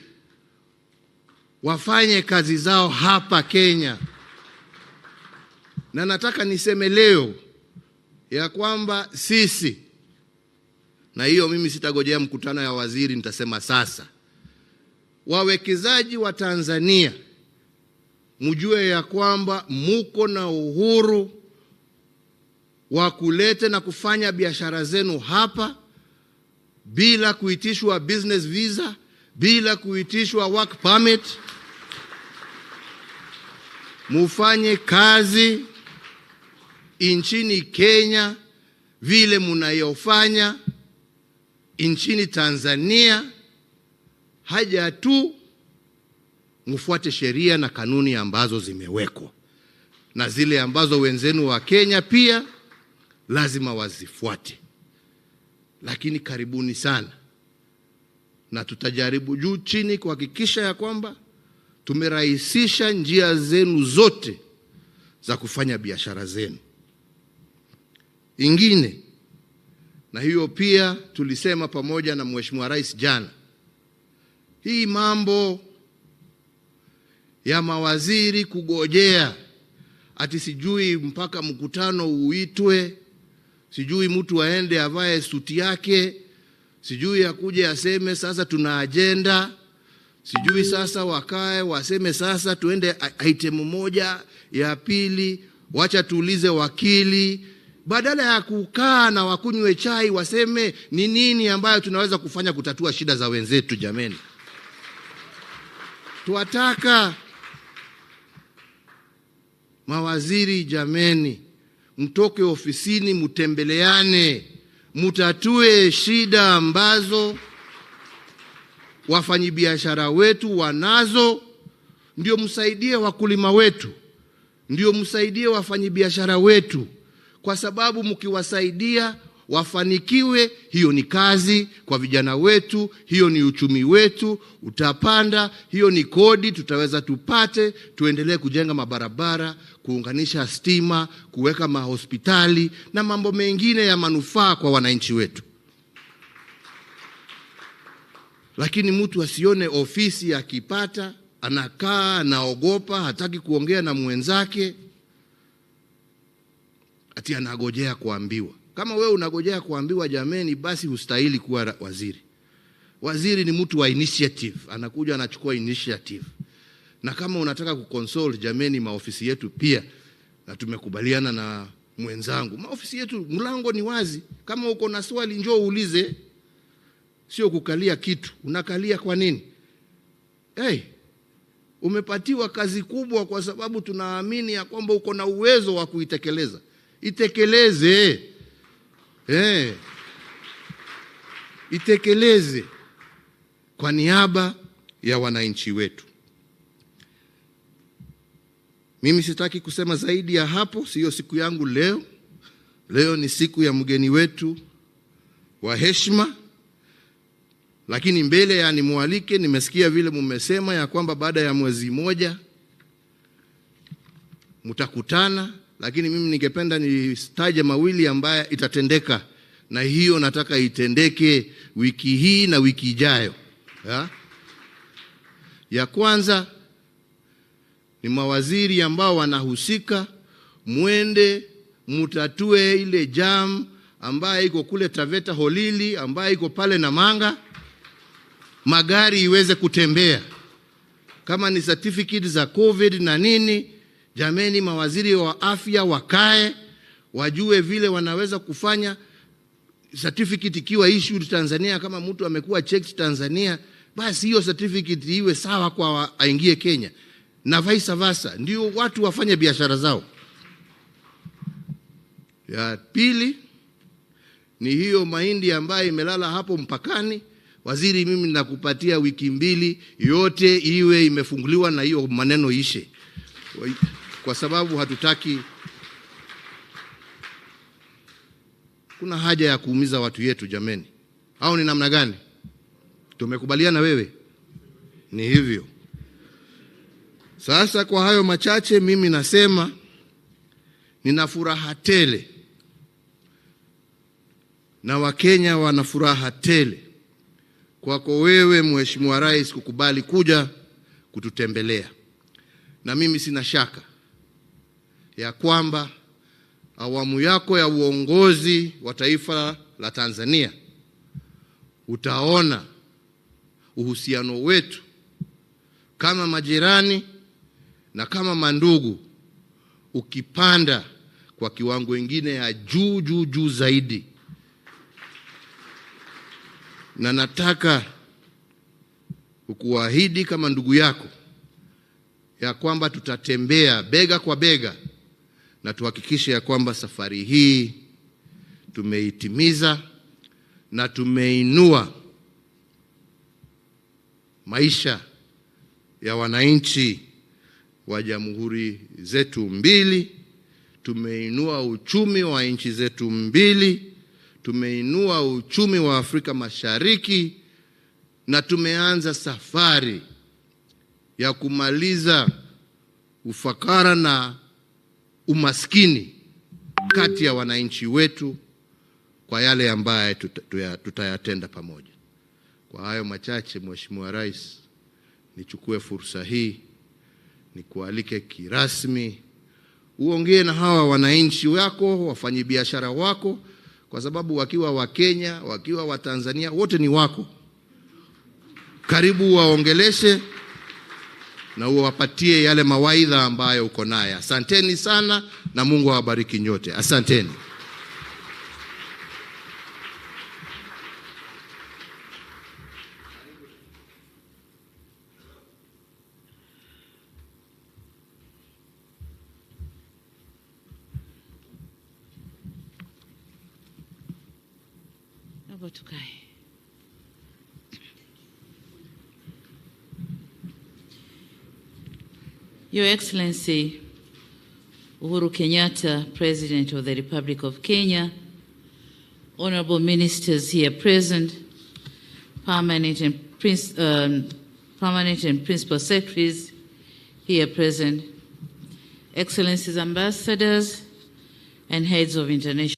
wafanye kazi zao hapa Kenya. Na nataka niseme leo ya kwamba sisi, na hiyo mimi sitagojea mkutano ya waziri, nitasema sasa, wawekezaji wa Tanzania mjue ya kwamba muko na uhuru wa kuleta na kufanya biashara zenu hapa bila kuitishwa business visa, bila kuitishwa work permit. Mufanye kazi nchini Kenya vile mnayofanya nchini Tanzania. Haja tu mfuate sheria na kanuni ambazo zimewekwa, na zile ambazo wenzenu wa Kenya pia lazima wazifuate. Lakini karibuni sana, na tutajaribu juu chini kuhakikisha ya kwamba tumerahisisha njia zenu zote za kufanya biashara zenu. Ingine, na hiyo pia tulisema pamoja na Mheshimiwa Rais jana, hii mambo ya mawaziri kugojea ati sijui mpaka mkutano uitwe, sijui mtu aende avae suti yake, sijui akuje aseme sasa tuna agenda, sijui sasa wakae waseme sasa tuende item moja ya pili, wacha tuulize wakili, badala ya kukaa na wakunywe chai waseme ni nini ambayo tunaweza kufanya kutatua shida za wenzetu. Jameni, tuwataka mawaziri, jameni, mtoke ofisini, mutembeleane, mutatue shida ambazo wafanyabiashara wetu wanazo, ndio msaidie wakulima wetu, ndio msaidie wafanyabiashara wetu, kwa sababu mkiwasaidia wafanikiwe, hiyo ni kazi kwa vijana wetu, hiyo ni uchumi wetu utapanda, hiyo ni kodi tutaweza tupate, tuendelee kujenga mabarabara, kuunganisha stima, kuweka mahospitali na mambo mengine ya manufaa kwa wananchi wetu. Lakini mtu asione ofisi akipata anakaa anaogopa, hataki kuongea na mwenzake, ati anagojea kuambiwa. Kama wewe unagojea kuambiwa, jameni, basi hustahili kuwa waziri. Waziri ni mtu wa initiative, anakuja anachukua initiative. Na kama unataka kukonsult, jameni, maofisi yetu pia, na tumekubaliana na mwenzangu, maofisi yetu mlango ni wazi. Kama uko na swali njoo uulize, sio kukalia kitu. Unakalia kwa nini? Umepatiwa kazi kubwa kwa sababu tunaamini ya kwamba uko na uwezo wa kuitekeleza. Itekeleze. Itekeleze kwa niaba ya wananchi wetu. Mimi sitaki kusema zaidi ya hapo, sio siku yangu leo. Leo ni siku ya mgeni wetu wa heshima. Lakini mbele ya nimwalike, nimesikia vile mmesema ya kwamba baada ya mwezi moja mtakutana, lakini mimi ningependa nitaje mawili ambaye itatendeka, na hiyo nataka itendeke wiki hii na wiki ijayo. Ya kwanza ni mawaziri ambao wanahusika, mwende mutatue ile jam ambaye iko kule Taveta Holili, ambaye iko pale Namanga, magari iweze kutembea. kama ni certificate za COVID na nini, jameni, mawaziri wa afya wakae, wajue vile wanaweza kufanya certificate ikiwa issued Tanzania, kama mtu amekuwa checked Tanzania, basi hiyo certificate iwe sawa kwa aingie Kenya, na vice versa, ndio watu wafanye biashara zao. Ya pili ni hiyo mahindi ambayo imelala hapo mpakani. Waziri, mimi nakupatia wiki 2 yote iwe imefunguliwa na hiyo maneno ishe, kwa sababu hatutaki, kuna haja ya kuumiza watu yetu jameni. Au ni namna gani? Tumekubaliana wewe? Ni hivyo. Sasa kwa hayo machache, mimi nasema nina furaha tele na Wakenya wana furaha tele kwako wewe Mheshimiwa Rais kukubali kuja kututembelea. Na mimi sina shaka ya kwamba awamu yako ya uongozi wa taifa la Tanzania utaona uhusiano wetu kama majirani na kama mandugu ukipanda kwa kiwango kingine ya juu zaidi. Na nataka kukuahidi kama ndugu yako ya kwamba tutatembea bega kwa bega na tuhakikishe ya kwamba safari hii tumeitimiza na tumeinua maisha ya wananchi wa jamhuri zetu mbili, tumeinua uchumi wa nchi zetu mbili, tumeinua uchumi wa Afrika Mashariki, na tumeanza safari ya kumaliza ufakara na umaskini kati ya wananchi wetu kwa yale ambaye tutayatenda pamoja. Kwa hayo machache, Mheshimiwa Rais, nichukue fursa hii nikualike kirasmi uongee na hawa wananchi wako, wafanyabiashara wako, kwa sababu wakiwa wa Kenya, wakiwa wa Tanzania, wote ni wako. Karibu waongeleshe na uwapatie yale mawaidha ambayo uko naye. Asanteni sana na Mungu awabariki nyote. Asanteni. Your Excellency Uhuru Kenyatta, President of the Republic of Kenya, honorable ministers here present, permanent and principal secretaries here present, excellencies, ambassadors, and heads of international